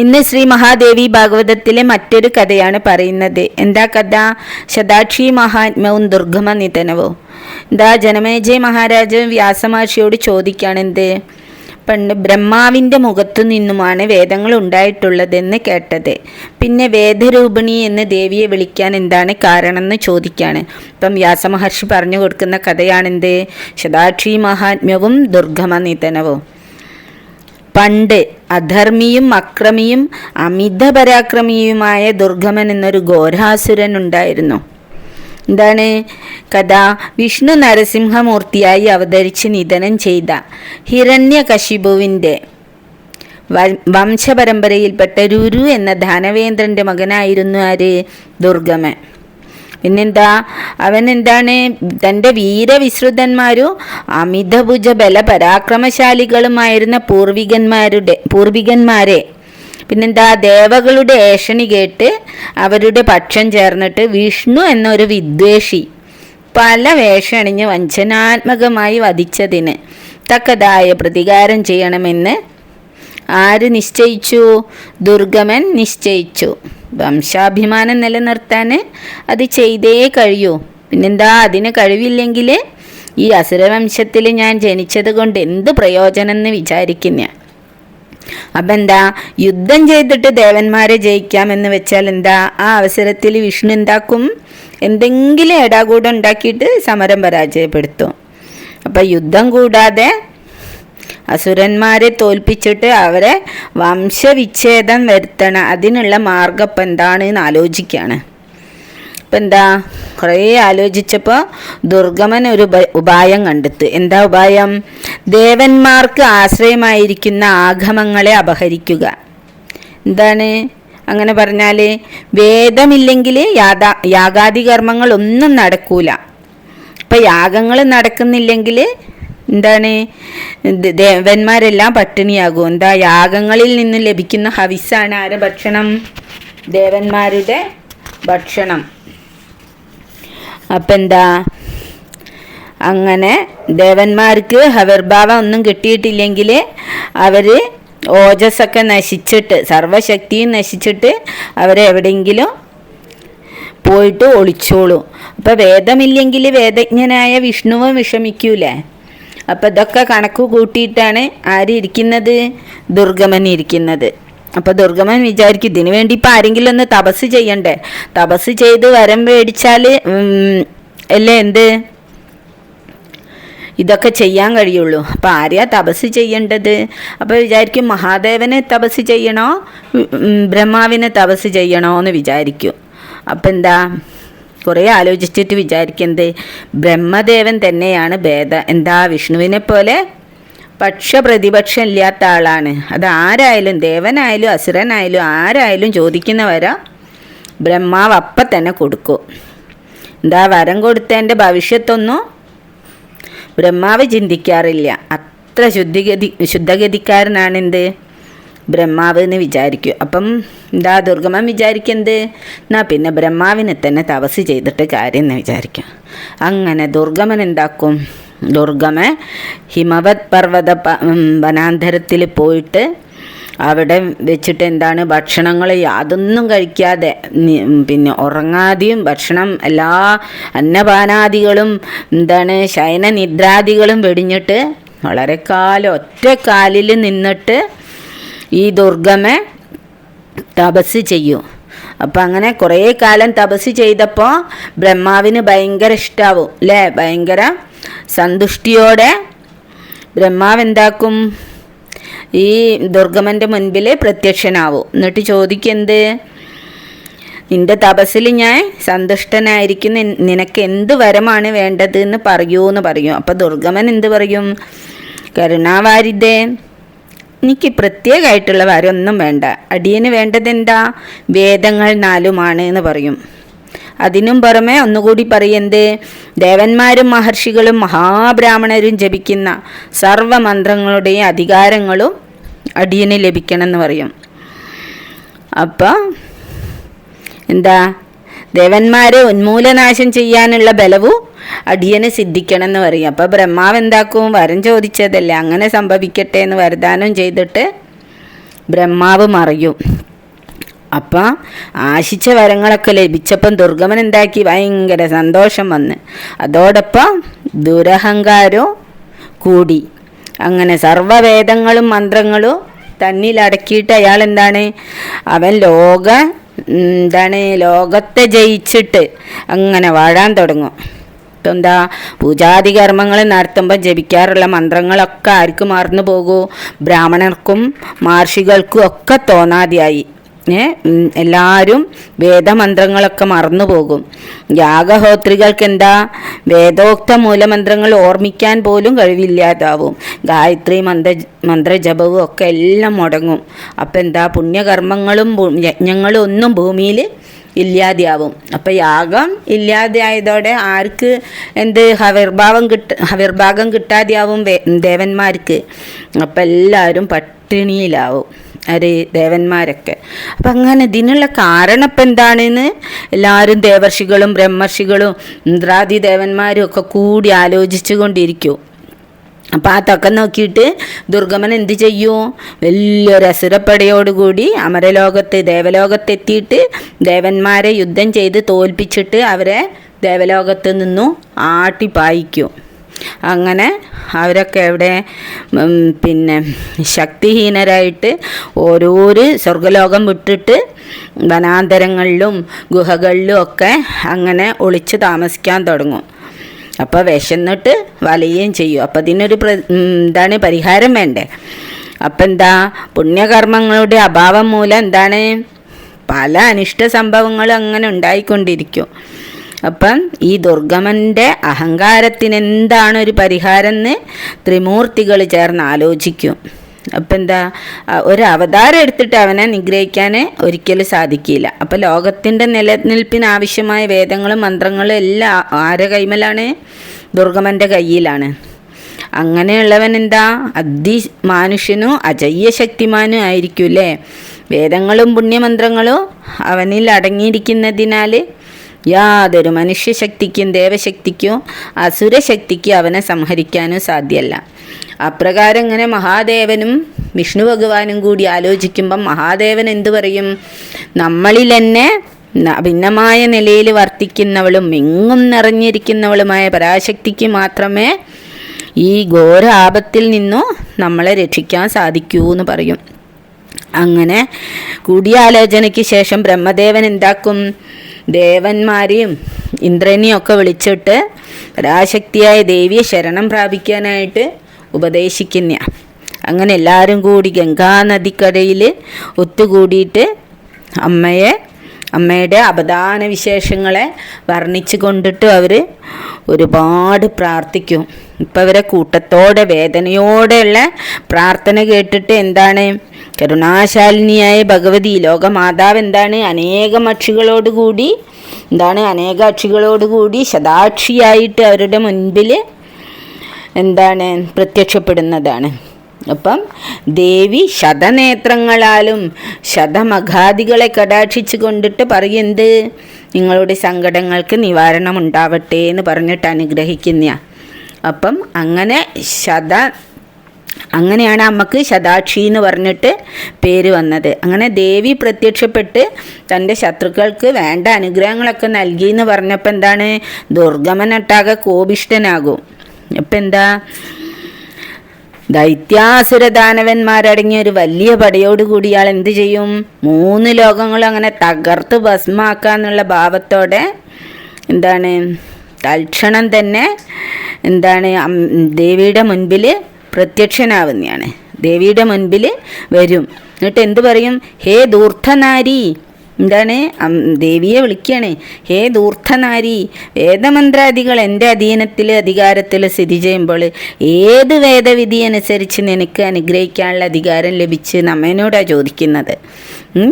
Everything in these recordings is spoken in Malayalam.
ഇന്ന് ശ്രീ മഹാദേവി ഭാഗവതത്തിലെ മറ്റൊരു കഥയാണ് പറയുന്നത്. എന്താ കഥ? ശതാക്ഷി മഹാത്മ്യവും ദുർഗമ നിധനവും. എന്താ ജനമേജയ മഹാരാജ് വ്യാസമഹർഷിയോട് ചോദിക്കുകയാണ്, എന്ത് പണ്ട് ബ്രഹ്മാവിൻ്റെ മുഖത്തു നിന്നുമാണ് വേദങ്ങൾ ഉണ്ടായിട്ടുള്ളതെന്ന് കേട്ടത്. പിന്നെ വേദരൂപിണി എന്ന് ദേവിയെ വിളിക്കാൻ എന്താണ് കാരണം എന്ന് ചോദിക്കുകയാണ്. ഇപ്പം വ്യാസമഹർഷി പറഞ്ഞു കൊടുക്കുന്ന കഥയാണെന്ത്? ശതാക്ഷി മഹാത്മ്യവും ദുർഗമ നിധനവും. പണ്ട് അധർമ്മിയും അക്രമിയും അമിത പരാക്രമിയുമായ ദുർഗമൻ എന്നൊരു ഘോരാസുരൻ ഉണ്ടായിരുന്നു. എന്താണ് കഥ? വിഷ്ണു നരസിംഹമൂർത്തിയായി അവതരിച്ച് നിധനം ചെയ്ത ഹിരണ്യകശിപുവിൻ്റെ വംശപരമ്പരയിൽപ്പെട്ട രുരു എന്ന ധാനവേന്ദ്രൻ്റെ മകനായിരുന്നു ആര്? ദുർഗമൻ. പിന്നെന്താ, അവൻ എന്താണ് തൻ്റെ വീരവിശ്രുതന്മാരും അമിതഭുജ ബല പരാക്രമശാലികളുമായിരുന്ന പൂർവികന്മാരെ പിന്നെന്താ ദേവകളുടെ ഏഷണി കേട്ട് അവരുടെ പക്ഷം ചേർന്നിട്ട് വിഷ്ണു എന്നൊരു വിദ്വേഷി പല വേഷണിഞ്ഞ് വഞ്ചനാത്മകമായി വധിച്ചതിന് തക്കതായ പ്രതികാരം ചെയ്യണമെന്ന് ആര് നിശ്ചയിച്ചു? ദുർഗമൻ നിശ്ചയിച്ചു. വംശാഭിമാനം നിലനിർത്താൻ അത് ചെയ്തേ കഴിയൂ. പിന്നെന്താ, അതിന് കഴിവില്ലെങ്കിൽ ഈ അസുരവംശത്തിൽ ഞാൻ ജനിച്ചത് കൊണ്ട് എന്ത് പ്രയോജനം എന്ന് വിചാരിക്കുന്ന. അപ്പം എന്താ, യുദ്ധം ചെയ്തിട്ട് ദേവന്മാരെ ജയിക്കാമെന്ന് വെച്ചാൽ എന്താ, ആ അവസരത്തിൽ വിഷ്ണു എന്താക്കും? എന്തെങ്കിലും ഇടാകൂടം ഉണ്ടാക്കിയിട്ട് സമരം പരാജയപ്പെടുത്തും. അപ്പം യുദ്ധം കൂടാതെ അസുരന്മാരെ തോൽപ്പിച്ചിട്ട് അവരെ വംശവിച്ഛേദം വരുത്തണം. അതിനുള്ള മാർഗം ഇപ്പം എന്താണെന്ന് ആലോചിക്കുകയാണ്. ഇപ്പം എന്താ, കുറേ ആലോചിച്ചപ്പോൾ ദുർഗമൻ ഒരു ഉപായം കണ്ടെത്തു. എന്താ ഉപായം? ദേവന്മാർക്ക് ആശ്രയമായിരിക്കുന്ന ആഗമങ്ങളെ അപഹരിക്കുക. എന്താണ് അങ്ങനെ പറഞ്ഞാൽ? വേദമില്ലെങ്കിൽ യാഗാദി കർമ്മങ്ങളൊന്നും നടക്കൂല. ഇപ്പം യാഗങ്ങൾ നടക്കുന്നില്ലെങ്കിൽ എന്താണ്, ദേവന്മാരെല്ലാം പട്ടിണിയാകും. എന്താ, യാഗങ്ങളിൽ നിന്ന് ലഭിക്കുന്ന ഹവിസാണ് ആരുടെ ഭക്ഷണം? ദേവന്മാരുടെ ഭക്ഷണം. അപ്പം എന്താ, അങ്ങനെ ദേവന്മാർക്ക് ഹവിർഭാവം ഒന്നും കിട്ടിയിട്ടില്ലെങ്കിൽ അവർ ഓജസ്സൊക്കെ നശിച്ചിട്ട് സർവശക്തിയും നശിച്ചിട്ട് അവരെവിടെയെങ്കിലും പോയിട്ട് ഒളിച്ചോളും. അപ്പം വേദമില്ലെങ്കിൽ വേദജ്ഞനായ വിഷ്ണുവും വിഷമിക്കൂലേ? അപ്പം ഇതൊക്കെ കണക്ക് കൂട്ടിയിട്ടാണ് ആര് ഇരിക്കുന്നത്? ദുർഗമൻ ഇരിക്കുന്നത്. അപ്പം ദുർഗമൻ വിചാരിക്കും, ഇതിനു വേണ്ടി ഇപ്പം ആരെങ്കിലും ഒന്ന് തപസ് ചെയ്യണ്ടേ? തപസ് ചെയ്ത് വരം മേടിച്ചാൽ അല്ലേ എന്ത് ഇതൊക്കെ ചെയ്യാൻ കഴിയുള്ളൂ. അപ്പം ആരെയാ തപസ് ചെയ്യേണ്ടത്? അപ്പോൾ വിചാരിക്കും, മഹാദേവനെ തപസ് ചെയ്യണോ ബ്രഹ്മാവിനെ തപസ് ചെയ്യണോ എന്ന് വിചാരിക്കും. അപ്പം എന്താ, കുറേ ആലോചിച്ചിട്ട് വിചാരിക്കുന്നത് ബ്രഹ്മദേവൻ തന്നെയാണ് ഭേദം. എന്താ, വിഷ്ണുവിനെ പോലെ പക്ഷപ്രതിപക്ഷം ഇല്ലാത്ത ആളാണ്. അത് ആരായാലും, ദേവനായാലും അസുരനായാലും ആരായാലും ചോദിക്കുന്ന വരം ബ്രഹ്മാവ് അപ്പം തന്നെ കൊടുക്കും. എന്താ, വരം കൊടുത്തതിൻ്റെ ഭവിഷ്യത്തൊന്നും ബ്രഹ്മാവ് ചിന്തിക്കാറില്ല. അത്ര ശുദ്ധഗതിക്കാരനാണ് എന്ത് ബ്രഹ്മാവ് എന്ന് വിചാരിക്കും. അപ്പം എന്താ ദുർഗമൻ വിചാരിക്കുന്നത്? എന്നാ പിന്നെ ബ്രഹ്മാവിനെ തന്നെ തപസ് ചെയ്തിട്ട് കാര്യം എന്ന് വിചാരിക്കും. അങ്ങനെ ദുർഗമൻ എന്താക്കും? ദുർഗമൻ ഹിമവത് പർവ്വത വനാന്തരത്തിൽ പോയിട്ട് അവിടെ വെച്ചിട്ട് എന്താണ് ഭക്ഷണങ്ങൾ യാതൊന്നും കഴിക്കാതെ പിന്നെ ഉറങ്ങാതെയും ഭക്ഷണം എല്ലാ അന്നപാനാദികളും എന്താണ് ശയനനിദ്രാദികളും വെടിഞ്ഞിട്ട് വളരെ കാലം ഒറ്റ കാലിൽ നിന്നിട്ട് ഈ ദുർഗമൻ തപസ് ചെയ്യും. അപ്പം അങ്ങനെ കുറേ കാലം തപസ് ചെയ്തപ്പോൾ ബ്രഹ്മാവിന് ഭയങ്കര ഇഷ്ടാവും അല്ലേ? ഭയങ്കര സന്തുഷ്ടിയോടെ ബ്രഹ്മാവ് എന്താക്കും? ഈ ദുർഗമൻ്റെ മുൻപിൽ പ്രത്യക്ഷനാവും. എന്നിട്ട് ചോദിക്കെന്ത്? നിന്റെ തപസ്സിൽ ഞാൻ സന്തുഷ്ടനായിരിക്കും, നിനക്ക് എന്ത് വരമാണ് വേണ്ടത് എന്ന് പറയൂ എന്ന് പറയും. അപ്പം ദുർഗമൻ എന്ത് പറയും? കരുണാവാരിതേ, എനിക്ക് പ്രത്യേകമായിട്ടുള്ള വരമൊന്നും വേണ്ട. അടിയന് വേണ്ടത് എന്താ? വേദങ്ങൾ 4 എന്ന് പറയും. അതിനും പുറമെ ഒന്നുകൂടി പറയുന്നത് ദേവന്മാരും മഹർഷികളും മഹാബ്രാഹ്മണരും ജപിക്കുന്ന സർവമന്ത്രങ്ങളുടെയും അധികാരങ്ങളും അടിയന് ലഭിക്കണമെന്ന് പറയും. അപ്പം എന്താ, ദേവന്മാരെ ഉന്മൂലനാശം ചെയ്യാനുള്ള ബലവും അടിയന് സിദ്ധിക്കണം എന്ന് പറയും. അപ്പോൾ ബ്രഹ്മാവ് എന്താക്കും? വരം ചോദിച്ചതല്ലേ, അങ്ങനെ സംഭവിക്കട്ടെ എന്ന് വരദാനം ചെയ്തിട്ട് ബ്രഹ്മാവ് മറയും. അപ്പം ആശിച്ച വരങ്ങളൊക്കെ ലഭിച്ചപ്പം ദുർഗമൻ എന്താക്കി, ഭയങ്കര സന്തോഷം വന്ന്. അതോടൊപ്പം ദുരഹങ്കാരവും കൂടി. അങ്ങനെ സർവ്വവേദങ്ങളും മന്ത്രങ്ങളും തന്നിലടക്കിയിട്ട് അയാൾ എന്താണ്, അവൻ ലോകത്തെ ജയിച്ചിട്ട് അങ്ങനെ വാഴാൻ തുടങ്ങും. ഇപ്പം എന്താ, പൂജാതി കർമ്മങ്ങൾ നടത്തുമ്പോൾ ജപിക്കാറുള്ള മന്ത്രങ്ങളൊക്കെ ആർക്കും മറന്നു പോകൂ, ബ്രാഹ്മണർക്കും മഹർഷികൾക്കും ഒക്കെ തോന്നാതെയായി. എല്ലാവരും വേദമന്ത്രങ്ങളൊക്കെ മറന്നു പോകും. യാഗഹോത്രികൾക്ക് എന്താ, വേദോക്ത മൂലമന്ത്രങ്ങൾ ഓർമ്മിക്കാൻ പോലും കഴിവില്ലാതാവും. ഗായത്രി മന്ത്രജപവും ഒക്കെ എല്ലാം മുടങ്ങും. അപ്പം എന്താ, പുണ്യകർമ്മങ്ങളും യജ്ഞങ്ങളും ഒന്നും ഭൂമിയിൽ ഇല്ലാതെയാവും. അപ്പം യാഗം ഇല്ലാതെയായതോടെ ആർക്ക് ഹവിർഭാഗം കിട്ടാതെയാവും ദേവന്മാർക്ക്. അപ്പം എല്ലാവരും പട്ടിണിയിലാവും ദേവന്മാരൊക്കെ. അപ്പം അങ്ങനെ ഇതിനുള്ള കാരണം ഇപ്പം എന്താണെന്ന് എല്ലാവരും ദേവർഷികളും ബ്രഹ്മർഷികളും ഇന്ദ്രാദി ദേവന്മാരും ഒക്കെ കൂടി ആലോചിച്ചു കൊണ്ടിരിക്കും. അപ്പം അതൊക്കെ നോക്കിയിട്ട് ദുർഗമൻ എന്ത് ചെയ്യും, വലിയൊരു അസുരപ്പടയോടുകൂടി ദേവലോകത്തെത്തിയിട്ട് ദേവന്മാരെ യുദ്ധം ചെയ്ത് തോൽപ്പിച്ചിട്ട് അവരെ ദേവലോകത്ത് നിന്നും ആട്ടിപ്പായിക്കും. അങ്ങനെ അവരൊക്കെ എവിടെ, ശക്തിഹീനരായിട്ട് ഓരോരോ സ്വർഗലോകം വിട്ടിട്ട് വനാന്തരങ്ങളിലും ഗുഹകളിലും ഒക്കെ അങ്ങനെ ഒളിച്ച് താമസിക്കാൻ തുടങ്ങും. അപ്പോൾ വിശന്നിട്ട് വലയുകയും ചെയ്യും. അപ്പം ഇതിനൊരു പരിഹാരം വേണ്ടേ. അപ്പം എന്താ, പുണ്യകർമ്മങ്ങളുടെ അഭാവം മൂലം എന്താണ്, പല അനിഷ്ട സംഭവങ്ങളും അങ്ങനെ ഉണ്ടായിക്കൊണ്ടിരിക്കും. അപ്പം ഈ ദുർഗമൻ്റെ അഹങ്കാരത്തിന് എന്താണ് ഒരു പരിഹാരം എന്ന് ത്രിമൂർത്തികൾ ചേർന്ന് ആലോചിക്കും. അപ്പം എന്താ, ഒരു അവതാരം എടുത്തിട്ട് അവനെ നിഗ്രഹിക്കാൻ ഒരിക്കലും സാധിക്കില്ല. അപ്പം ലോകത്തിൻ്റെ നിലനിൽപ്പിനാവശ്യമായ വേദങ്ങളും മന്ത്രങ്ങളും എല്ലാം ആരുടെ കൈമലാണ്, ദുർഗമൻ്റെ കയ്യിലാണ്. അങ്ങനെയുള്ളവൻ എന്താ, അതിമാനുഷ്യനും അജയ്യ ശക്തിമാനും ആയിരിക്കും അല്ലേ. വേദങ്ങളും പുണ്യമന്ത്രങ്ങളും അവനിൽ അടങ്ങിയിരിക്കുന്നതിനാൽ യാതൊരു മനുഷ്യശക്തിക്കും ദേവശക്തിക്കും അസുരശക്തിക്കും അവനെ സംഹരിക്കാനും സാധ്യമല്ല. അപ്രകാരം ഇങ്ങനെ മഹാദേവനും വിഷ്ണു ഭഗവാനും കൂടി ആലോചിക്കുമ്പം മഹാദേവൻ എന്തു പറയും, നമ്മളിൽ തന്നെ ഭിന്നമായ നിലയിൽ വർത്തിക്കുന്നവളും എങ്ങും നിറഞ്ഞിരിക്കുന്നവളുമായ പരാശക്തിക്ക് മാത്രമേ ഈ ഘോര ആപത്തിൽ നിന്നും നമ്മളെ രക്ഷിക്കാൻ സാധിക്കൂ എന്ന് പറയും. അങ്ങനെ കൂടിയാലോചനയ്ക്ക് ശേഷം ബ്രഹ്മദേവൻ എന്താക്കും, ദേവന്മാരെയും ഇന്ദ്രനെയും ഒക്കെ വിളിച്ചിട്ട് പരാശക്തിയായ ദേവിയെ ശരണം പ്രാപിക്കാനായിട്ട് ഉപദേശിക്കുന്ന. അങ്ങനെ എല്ലാവരും കൂടി ഗംഗാനദിക്കരയിൽ ഒത്തുകൂടിയിട്ട് അമ്മയുടെ അപദാന വിശേഷങ്ങളെ വർണ്ണിച്ചു കൊണ്ടിട്ട് അവർ ഒരുപാട് പ്രാർത്ഥിക്കും. ഇപ്പം അവരെ കൂട്ടത്തോടെ വേദനയോടെയുള്ള പ്രാർത്ഥന കേട്ടിട്ട് എന്താണ്, കരുണാശാലിനിയായ ഭഗവതി ലോകമാതാവ് എന്താണ്, അനേകം അക്ഷികളോടുകൂടി ശതാക്ഷിയായിട്ട് അവരുടെ മുൻപിൽ എന്താണ് പ്രത്യക്ഷപ്പെടുന്നതാണ്. അപ്പം ദേവി ശതനേത്രങ്ങളാലും ശതമഘാദികളെ കടാക്ഷിച്ച് കൊണ്ടിട്ട് പറയുന്നത്, നിങ്ങളുടെ സങ്കടങ്ങൾക്ക് നിവാരണം ഉണ്ടാവട്ടെ എന്ന് പറഞ്ഞിട്ട് അനുഗ്രഹിക്കുന്ന. അപ്പം അങ്ങനെയാണ് അമ്മക്ക് ശതാക്ഷി എന്ന് പറഞ്ഞിട്ട് പേര് വന്നത്. അങ്ങനെ ദേവി പ്രത്യക്ഷപ്പെട്ട് തൻ്റെ ശത്രുക്കൾക്ക് വേണ്ട അനുഗ്രഹങ്ങളൊക്കെ നൽകി എന്ന് പറഞ്ഞപ്പോൾ എന്താണ്, ദുർഗമനൊട്ടാകെ കോപിഷ്ഠനാകും. അപ്പം എന്താ, ദൈത്യാസുരദാനവന്മാരടങ്ങിയ ഒരു വലിയ പടയോടുകൂടി ഇയാൾ എന്ത് ചെയ്യും, 3 ലോകങ്ങളും അങ്ങനെ തകർത്ത് ഭസ്മാക്കാന്നുള്ള ഭാവത്തോടെ എന്താണ് തൽക്ഷണം തന്നെ എന്താണ് ദേവിയുടെ മുൻപിൽ പ്രത്യക്ഷനാവുന്നതാണ്. ദേവിയുടെ മുൻപിൽ വരും. എന്നിട്ട് എന്ത് പറയും, ഹേ ധൂർത്തനാരി, എന്താണ് ദേവിയെ വിളിക്കുകയാണ്, ഹേ ധൂർത്തനാരി, വേദമന്ത്രാദികൾ എൻ്റെ അധീനത്തിൽ സ്ഥിതി ചെയ്യുമ്പോൾ ഏത് വേദവിധി അനുസരിച്ച് നിനക്ക് അനുഗ്രഹിക്കാനുള്ള അധികാരം ലഭിച്ച് നമ്മനോടാണ് ചോദിക്കുന്നത്.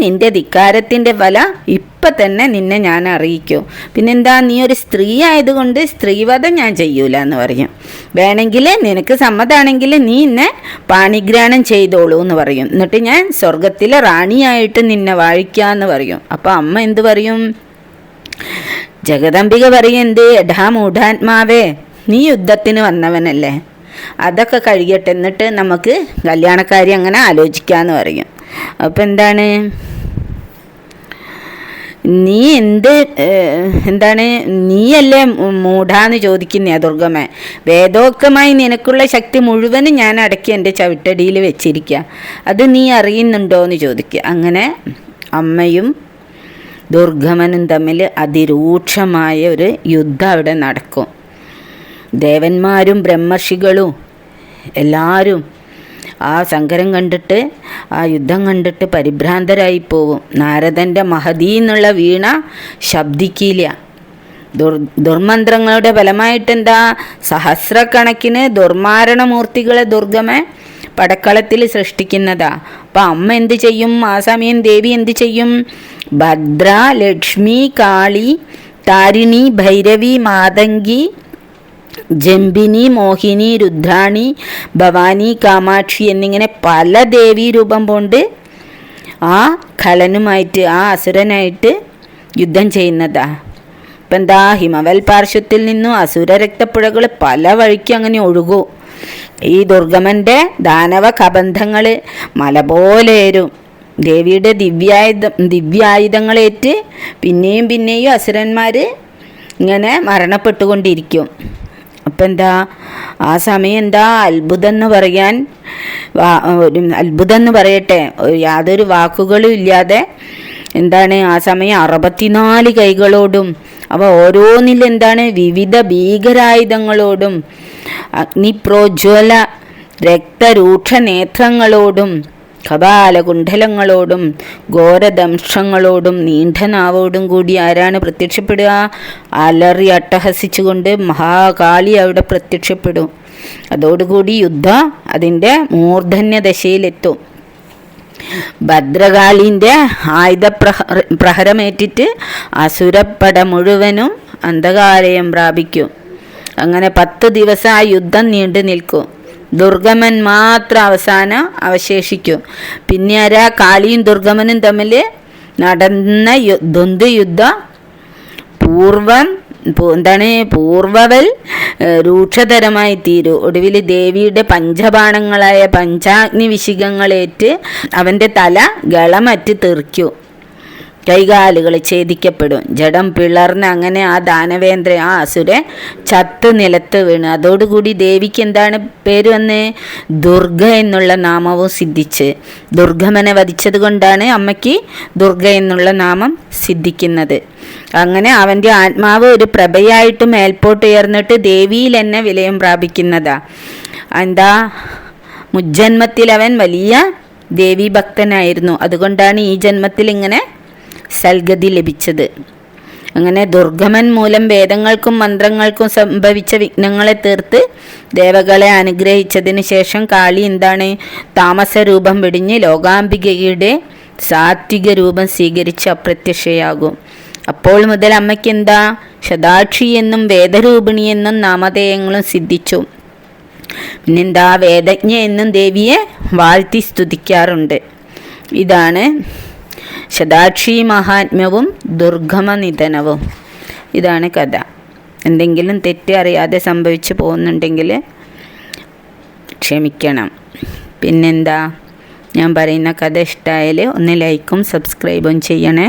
നിൻ്റെ ധിക്കാരത്തിൻ്റെ ഫല ഇപ്പം തന്നെ നിന്നെ ഞാൻ അറിയിക്കും. പിന്നെന്താ, നീ ഒരു സ്ത്രീ ആയതുകൊണ്ട് സ്ത്രീവധം ഞാൻ ചെയ്യൂല എന്ന് പറയും. വേണമെങ്കിൽ നിനക്ക് സമ്മതമാണെങ്കിൽ നീ എന്നെ പാണിഗ്രാണം ചെയ്തോളൂ എന്ന് പറയും. എന്നിട്ട് ഞാൻ സ്വർഗത്തിലെ റാണിയായിട്ട് നിന്നെ വാഴിക്കാന്ന് പറയും. അപ്പം അമ്മ എന്ത് പറയും, ജഗദംബിക പറയും, എന്ത് എടാ മൂഢാത്മാവേ, നീ യുദ്ധത്തിന് വന്നവനല്ലേ, അതൊക്കെ കഴിയട്ടെ, എന്നിട്ട് നമുക്ക് കല്യാണക്കാരി അങ്ങനെ ആലോചിക്കാമെന്ന് പറയും. അപ്പം നീ എന്താണ് നീയല്ലേ മൂഢാന്ന് ചോദിക്കുന്നേ ദുർഗമേ. വേദോക്തമായി നിനക്കുള്ള ശക്തി മുഴുവനും ഞാൻ അടക്കി എൻ്റെ ചവിട്ടടിയിൽ വെച്ചിരിക്കുക, അത് നീ അറിയുന്നുണ്ടോ എന്ന് ചോദിക്കുക. അങ്ങനെ അമ്മയും ദുർഗമനും തമ്മിൽ അതിരൂക്ഷമായ ഒരു യുദ്ധം അവിടെ നടക്കും. ദേവന്മാരും ബ്രഹ്മർഷികളും എല്ലാവരും ആ സങ്കരം കണ്ടിട്ട്, ആ യുദ്ധം കണ്ടിട്ട് പരിഭ്രാന്തരായി പോവും. നാരദൻ്റെ മഹതി എന്നുള്ള വീണ ശബ്ദിക്കില്ല. ദുർമന്ത്രങ്ങളുടെ ഫലമായിട്ട് സഹസ്രക്കണക്കിന് ദുർമാരണമൂർത്തികളെ ദുർഗമെ പടക്കളത്തിൽ സൃഷ്ടിക്കുന്നതാ. അപ്പം അമ്മ എന്ത് ചെയ്യും? ആ സമയം ദേവി എന്ത് ചെയ്യും? ഭദ്ര, ലക്ഷ്മി, കാളി, താരിണി, ഭൈരവി, മാതങ്കി, ജംബിനി, മോഹിനി, രുദ്രാണി, ഭവാനി, കാമാക്ഷി എന്നിങ്ങനെ പല ദേവീ രൂപം കൊണ്ട് ആ ഖലനുമായിട്ട്, ആ അസുരനായിട്ട് യുദ്ധം ചെയ്യുന്നതാ. ഇപ്പം ഹിമവൽ പാർശ്വത്തിൽ നിന്നും അസുര രക്തപ്പുഴകൾ പല വഴിക്കും അങ്ങനെ ഒഴുകും. ഈ ദുർഗമൻ്റെ ദാനവ കബന്ധങ്ങൾ മല പോലെ ഏറും. ദേവിയുടെ ദിവ്യായുധങ്ങളേറ്റ് പിന്നെയും അസുരന്മാർ ഇങ്ങനെ മരണപ്പെട്ടുകൊണ്ടിരിക്കും. അപ്പം ആ സമയം അത്ഭുതം എന്ന് പറയാൻ, അത്ഭുതം എന്ന് പറയട്ടെ, യാതൊരു വാക്കുകളും ഇല്ലാതെ ആ സമയം 64 കൈകളോടും അവ ഓരോന്നിൽ വിവിധ ഭീകരായുധങ്ങളോടും അഗ്നിപ്രോജ്വല രക്തരൂക്ഷ നേത്രങ്ങളോടും കപാലകുണ്ഡലങ്ങളോടും ഘോരദംഷങ്ങളോടും നീണ്ട നാവോടും കൂടി ആരാണ് പ്രത്യക്ഷപ്പെടുക? അലറി അട്ടഹസിച്ചുകൊണ്ട് മഹാകാളി അവിടെ പ്രത്യക്ഷപ്പെടും. അതോടുകൂടി യുദ്ധം അതിൻ്റെ മൂർധന്യ ദശയിലെത്തും. ഭദ്രകാളിൻ്റെ പ്രഹരമേറ്റിട്ട് അസുരപ്പട മുഴുവനും അന്ധകാരയം പ്രാപിക്കും. അങ്ങനെ 10 ദിവസം ആ യുദ്ധം നീണ്ടു നിൽക്കും. ദുർഗമൻ മാത്രം അവസാനം അവശേഷിക്കും. പിന്നെ കാളിയും ദുർഗമനും തമ്മിൽ നടന്ന ദ്വന്ദ്വയുദ്ധം പൂർവവൽ രൂക്ഷതരമായി തീരും. ഒടുവിൽ ദേവിയുടെ പഞ്ചബാണങ്ങളായ പഞ്ചാഗ്നി വിശിഖങ്ങളേറ്റ് അവൻ്റെ തല ഗളമറ്റ് തെറിക്കും. കൈകാലുകൾ ഛേദിക്കപ്പെടും. ജഡം പിളർന്ന് അങ്ങനെ ആ ദാനവേന്ദ്ര, ആ അസുരൻ ചത്ത് നിലത്ത് വീണ്. അതോടുകൂടി ദേവിക്ക് പേര് വന്ന്? ദുർഗ എന്നുള്ള നാമവും സിദ്ധിച്ച്. ദുർഗമനെ വധിച്ചത് കൊണ്ടാണ് അമ്മയ്ക്ക് ദുർഗ എന്നുള്ള നാമം സിദ്ധിക്കുന്നത്. അങ്ങനെ അവൻ്റെ ആത്മാവ് ഒരു പ്രഭയായിട്ട് മേൽപോട്ട് ഉയർന്നിട്ട് ദേവിയിൽ തന്നെ വിലയം പ്രാപിക്കുന്നതാ. മുജ്ജന്മത്തിൽ അവൻ വലിയ ദേവീഭക്തനായിരുന്നു. അതുകൊണ്ടാണ് ഈ ജന്മത്തിൽ ഇങ്ങനെ സൽഗതി ലഭിച്ചത്. അങ്ങനെ ദുർഗമൻ മൂലം വേദങ്ങൾക്കും മന്ത്രങ്ങൾക്കും സംഭവിച്ച വിഘ്നങ്ങളെ തീർത്ത് ദേവകളെ അനുഗ്രഹിച്ചതിന് ശേഷം കാളി താമസ രൂപം വെടിഞ്ഞ് ലോകാംബികയുടെ സാത്വിക രൂപം സ്വീകരിച്ച് അപ്രത്യക്ഷയാകും. അപ്പോൾ മുതൽ അമ്മയ്ക്ക് ശതാക്ഷി എന്നും വേദരൂപിണി എന്നും നാമധേയങ്ങളും സിദ്ധിച്ചു. വേദജ്ഞ എന്നും ദേവിയെ വാഴ്ത്തി സ്തുതിക്കാറുണ്ട്. ഇതാണ് ശതാക്ഷി മഹാത്മ്യവും ദുർഗമ നിധനവും. ഇതാണ് കഥ. എന്തെങ്കിലും തെറ്റ് അറിയാതെ സംഭവിച്ചു പോകുന്നുണ്ടെങ്കിൽ ക്ഷമിക്കണം. ഞാൻ പറയുന്ന കഥ ഇഷ്ടമായാൽ ഒന്ന് ലൈക്കും സബ്സ്ക്രൈബും ചെയ്യണേ.